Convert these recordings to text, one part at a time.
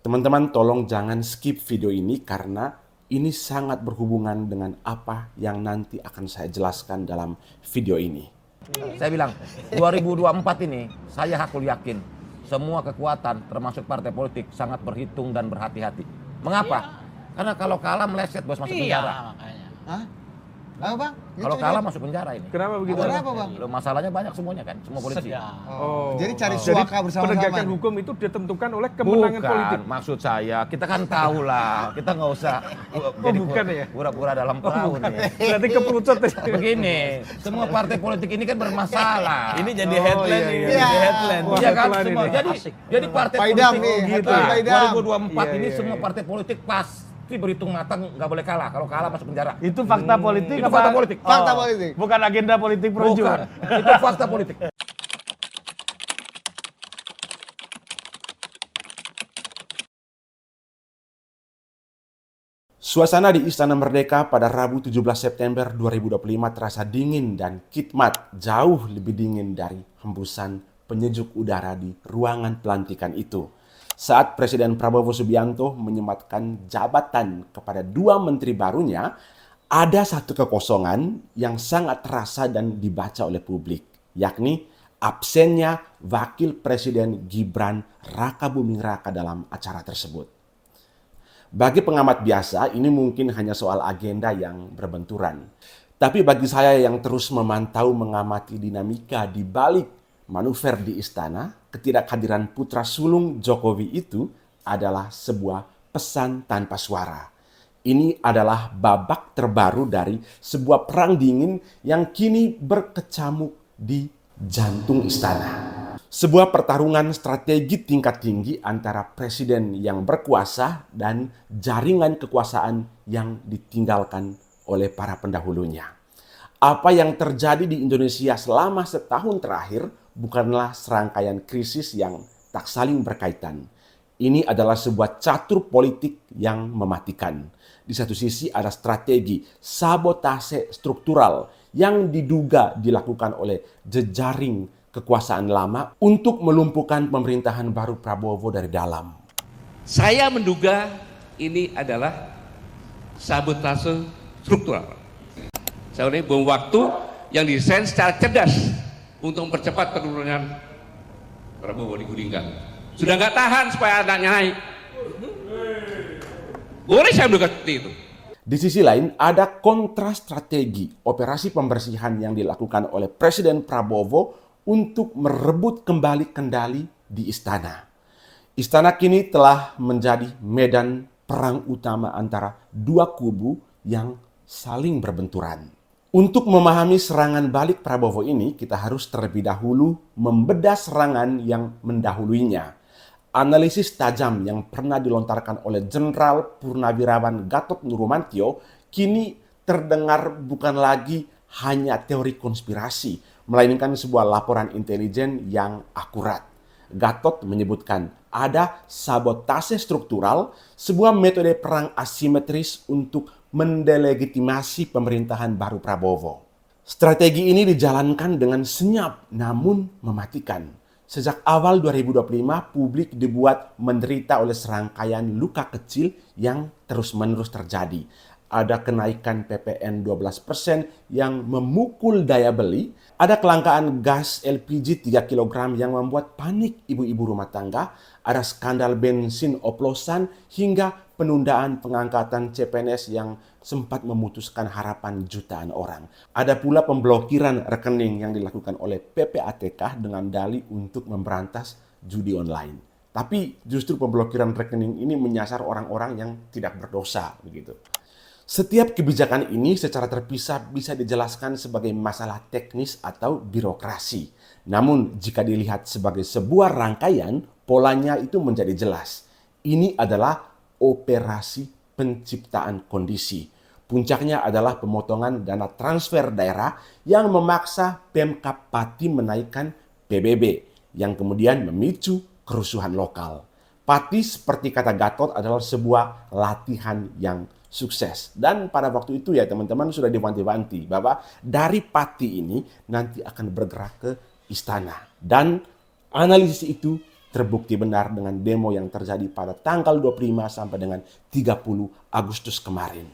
Teman-teman tolong jangan skip video ini karena ini sangat berhubungan dengan apa yang nanti akan saya jelaskan dalam video ini. Saya bilang 2024 ini saya hakul yakin semua kekuatan termasuk partai politik sangat berhitung dan berhati-hati. Mengapa? Karena kalau kalah meleset bos masuk penjara. Makanya. Hah? Apa bang? Kalau kalah masuk penjara ini. Kenapa begitu? Kenapa bang? Loh, masalahnya banyak semuanya kan, semua polisi. Jadi cari suaka bersama-sama. Penegakan nih. hukum itu ditentukan oleh kemenangan politik. Maksud saya kita kan tahu lah, kita nggak usah jadi bukan ya? pura-pura dalam perahu nih. Berarti keperucut. Begini, semua partai politik ini kan bermasalah. Ini jadi headline iya, ini, iya. jadi headline. Wah, Iya kan, headline semua. ini. Jadi partai Pak Idam politik nih, gitu. headline Pak Idam. 2024 ini Iya, semua iya. partai politik pasti berhitung matang, nggak boleh kalah. Kalau kalah masuk penjara. Itu fakta politik Itu apa? fakta politik. Fakta politik. Bukan agenda politik Bukan, perjuangan. itu fakta politik. Suasana di Istana Merdeka pada Rabu 17 September 2025 terasa dingin dan khidmat jauh lebih dingin dari hembusan penyejuk udara di ruangan pelantikan itu. Saat Presiden Prabowo Subianto menyematkan jabatan kepada dua menteri barunya, ada satu kekosongan yang sangat terasa dan dibaca oleh publik, yakni absennya Wakil Presiden Gibran Rakabuming Raka dalam acara tersebut. Bagi pengamat biasa, ini mungkin hanya soal agenda yang berbenturan. Tapi bagi saya yang terus memantau mengamati dinamika di balik manuver di istana, ketidakhadiran putra sulung Jokowi itu adalah sebuah pesan tanpa suara. Ini adalah babak terbaru dari sebuah perang dingin yang kini berkecamuk di jantung istana. Sebuah pertarungan strategi tingkat tinggi antara presiden yang berkuasa dan jaringan kekuasaan yang ditinggalkan oleh para pendahulunya. Apa yang terjadi di Indonesia selama setahun terakhir bukanlah serangkaian krisis yang tak saling berkaitan. Ini adalah sebuah catur politik yang mematikan. Di satu sisi ada strategi sabotase struktural yang diduga dilakukan oleh jejaring kekuasaan lama untuk melumpuhkan pemerintahan baru Prabowo dari dalam. Saya menduga ini adalah sabotase struktural. Saya ini bom waktu yang didesain secara cerdas untuk mempercepat penurunan Prabowo digulingkan. Sudah nggak tahan supaya anaknya naik. Boleh saya menduga seperti itu. Di sisi lain, ada kontra strategi operasi pembersihan yang dilakukan oleh Presiden Prabowo untuk merebut kembali kendali di istana. Istana kini telah menjadi medan perang utama antara dua kubu yang saling berbenturan. Untuk memahami serangan balik Prabowo ini, kita harus terlebih dahulu membedah serangan yang mendahuluinya. Analisis tajam yang pernah dilontarkan oleh Jenderal Purnawirawan Gatot Nurmantio kini terdengar bukan lagi hanya teori konspirasi, melainkan sebuah laporan intelijen yang akurat. Gatot menyebutkan ada sabotase struktural, sebuah metode perang asimetris untuk mendelegitimasi pemerintahan baru Prabowo. Strategi ini dijalankan dengan senyap namun mematikan. Sejak awal 2025, publik dibuat menderita oleh serangkaian luka kecil yang terus-menerus terjadi. Ada kenaikan PPN 12% yang memukul daya beli, ada kelangkaan gas LPG 3 kg yang membuat panik ibu-ibu rumah tangga, ada skandal bensin oplosan, hingga penundaan pengangkatan CPNS yang sempat memutuskan harapan jutaan orang. Ada pula pemblokiran rekening yang dilakukan oleh PPATK dengan dalih untuk memberantas judi online. Tapi justru pemblokiran rekening ini menyasar orang-orang yang tidak berdosa, begitu. Setiap kebijakan ini secara terpisah bisa dijelaskan sebagai masalah teknis atau birokrasi. Namun jika dilihat sebagai sebuah rangkaian, polanya itu menjadi jelas. Ini adalah operasi penciptaan kondisi. Puncaknya adalah pemotongan dana transfer daerah yang memaksa Pemkab Pati menaikkan PBB yang kemudian memicu kerusuhan lokal. Pati seperti kata Gatot adalah sebuah latihan yang sukses. Dan pada waktu itu ya teman-teman sudah diwanti-wanti bahwa dari Pati ini nanti akan bergerak ke istana. Dan analisis itu terbukti benar dengan demo yang terjadi pada tanggal 25 sampai dengan 30 Agustus kemarin.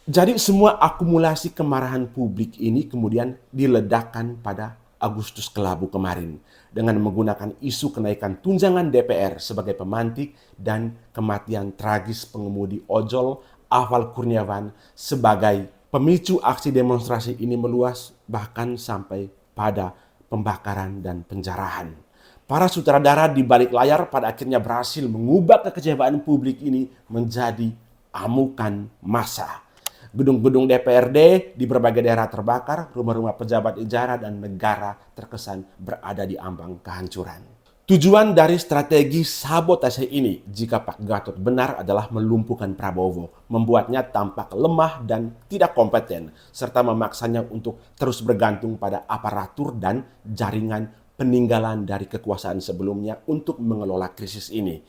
Jadi semua akumulasi kemarahan publik ini kemudian diledakkan pada Agustus kelabu kemarin dengan menggunakan isu kenaikan tunjangan DPR sebagai pemantik dan kematian tragis pengemudi ojol Afal Kurniawan sebagai pemicu aksi demonstrasi ini meluas bahkan sampai pada pembakaran dan penjarahan. Para sutradara di balik layar pada akhirnya berhasil mengubah kekecewaan publik ini menjadi amukan massa. Gedung-gedung DPRD di berbagai daerah terbakar, rumah-rumah pejabat negara dan negara terkesan berada di ambang kehancuran. Tujuan dari strategi sabotase ini, jika Pak Gatot benar, adalah melumpuhkan Prabowo, membuatnya tampak lemah dan tidak kompeten, serta memaksanya untuk terus bergantung pada aparatur dan jaringan peninggalan dari kekuasaan sebelumnya untuk mengelola krisis ini.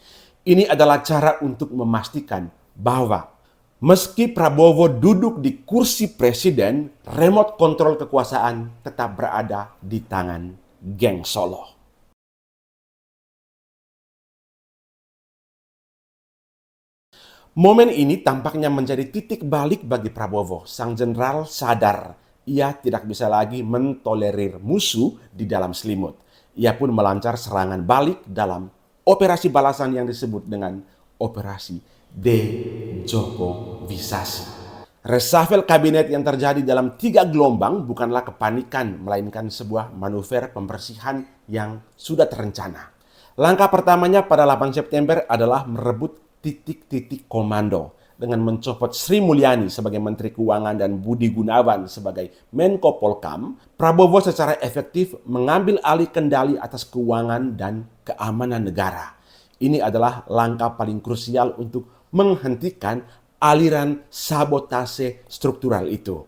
Ini adalah cara untuk memastikan bahwa meski Prabowo duduk di kursi presiden, remote kontrol kekuasaan tetap berada di tangan geng Solo. Momen ini tampaknya menjadi titik balik bagi Prabowo. Sang jenderal sadar ia tidak bisa lagi mentolerir musuh di dalam selimut. Ia pun melancar serangan balik dalam operasi balasan yang disebut dengan Operasi Dejokowisasi. Reshuffle kabinet yang terjadi dalam 3 gelombang bukanlah kepanikan, melainkan sebuah manuver pembersihan yang sudah terencana. Langkah pertamanya pada 8 September adalah merebut titik-titik komando dengan mencopot Sri Mulyani sebagai Menteri Keuangan dan Budi Gunawan sebagai Menko Polkam. Prabowo secara efektif mengambil alih kendali atas keuangan dan keamanan negara. Ini adalah langkah paling krusial untuk menghentikan aliran sabotase struktural itu.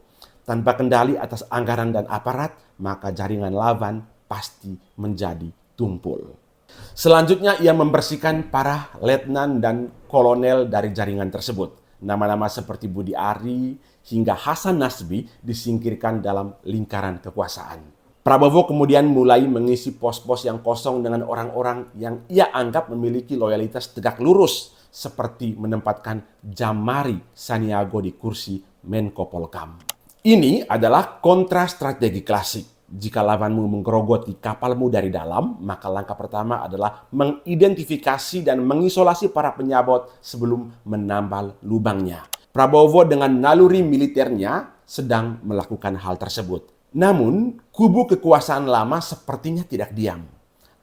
Tanpa kendali atas anggaran dan aparat, maka jaringan lawan pasti menjadi tumpul. Selanjutnya ia membersihkan para letnan dan kolonel dari jaringan tersebut. Nama-nama seperti Budi Ari hingga Hasan Nasbi disingkirkan dalam lingkaran kekuasaan. Prabowo kemudian mulai mengisi pos-pos yang kosong dengan orang-orang yang ia anggap memiliki loyalitas tegak lurus, seperti menempatkan Jamari Saniago di kursi Menko Polkam. Ini adalah kontra strategi klasik. Jika lawanmu menggerogoti kapalmu dari dalam, maka langkah pertama adalah mengidentifikasi dan mengisolasi para penyabot sebelum menambal lubangnya. Prabowo dengan naluri militernya sedang melakukan hal tersebut. Namun, kubu kekuasaan lama sepertinya tidak diam.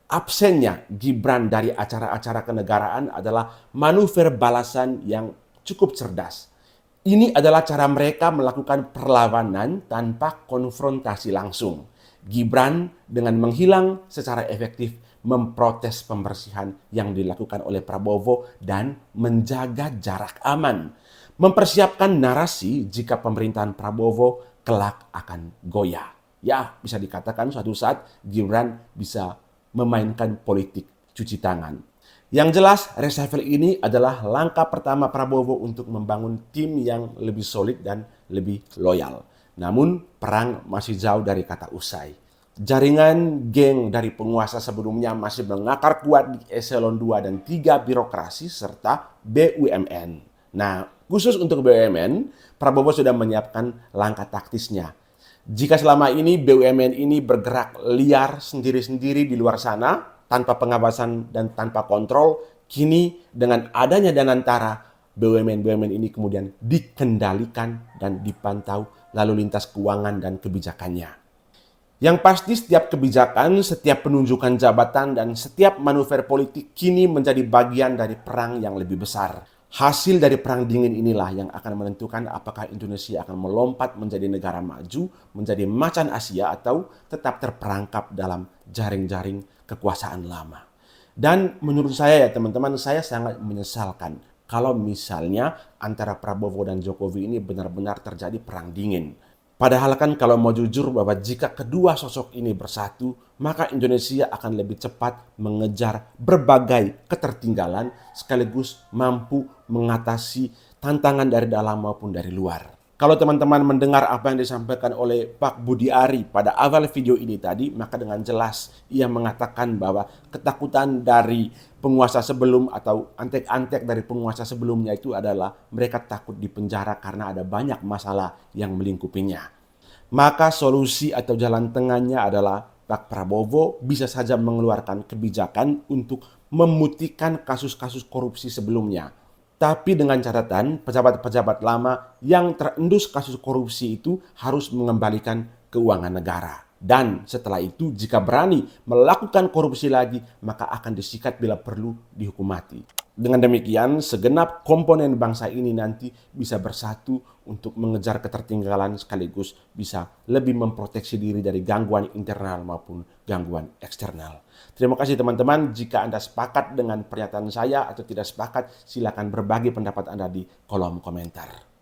Absennya Gibran dari acara-acara kenegaraan adalah manuver balasan yang cukup cerdas. Ini adalah cara mereka melakukan perlawanan tanpa konfrontasi langsung. Gibran dengan menghilang secara efektif memprotes pembersihan yang dilakukan oleh Prabowo dan menjaga jarak aman. Mempersiapkan narasi jika pemerintahan Prabowo kelak akan goyah. Ya, bisa dikatakan suatu saat Gibran bisa memainkan politik cuci tangan. Yang jelas, reshuffle ini adalah langkah pertama Prabowo untuk membangun tim yang lebih solid dan lebih loyal. Namun, perang masih jauh dari kata usai. Jaringan geng dari penguasa sebelumnya masih mengakar kuat di eselon 2 dan 3 birokrasi serta BUMN. Nah, khusus untuk BUMN, Prabowo sudah menyiapkan langkah taktisnya. Jika selama ini BUMN ini bergerak liar sendiri-sendiri di luar sana, tanpa pengawasan dan tanpa kontrol, kini dengan adanya Danantara, BUMN-BUMN ini kemudian dikendalikan dan dipantau lalu lintas keuangan dan kebijakannya. Yang pasti setiap kebijakan, setiap penunjukan jabatan, dan setiap manuver politik kini menjadi bagian dari perang yang lebih besar. Hasil dari perang dingin inilah yang akan menentukan apakah Indonesia akan melompat menjadi negara maju, menjadi macan Asia, atau tetap terperangkap dalam jaring-jaring kekuasaan lama. Dan menurut saya ya teman-teman, saya sangat menyesalkan kalau misalnya antara Prabowo dan Jokowi ini benar-benar terjadi perang dingin. Padahal kan kalau mau jujur bahwa jika kedua sosok ini bersatu, maka Indonesia akan lebih cepat mengejar berbagai ketertinggalan sekaligus mampu mengatasi tantangan dari dalam maupun dari luar. Kalau teman-teman mendengar apa yang disampaikan oleh Pak Budi Ari pada awal video ini tadi, maka dengan jelas ia mengatakan bahwa ketakutan dari penguasa sebelum atau antek-antek dari penguasa sebelumnya itu adalah mereka takut dipenjara karena ada banyak masalah yang melingkupinya. Maka solusi atau jalan tengahnya adalah Pak Prabowo bisa saja mengeluarkan kebijakan untuk memutihkan kasus-kasus korupsi sebelumnya. Tapi dengan catatan pejabat-pejabat lama yang terendus kasus korupsi itu harus mengembalikan keuangan negara. Dan setelah itu jika berani melakukan korupsi lagi, maka akan disikat bila perlu dihukum mati. Dengan demikian, segenap komponen bangsa ini nanti bisa bersatu untuk mengejar ketertinggalan sekaligus bisa lebih memproteksi diri dari gangguan internal maupun gangguan eksternal. Terima kasih teman-teman. Jika Anda sepakat dengan pernyataan saya atau tidak sepakat, silakan berbagi pendapat Anda di kolom komentar.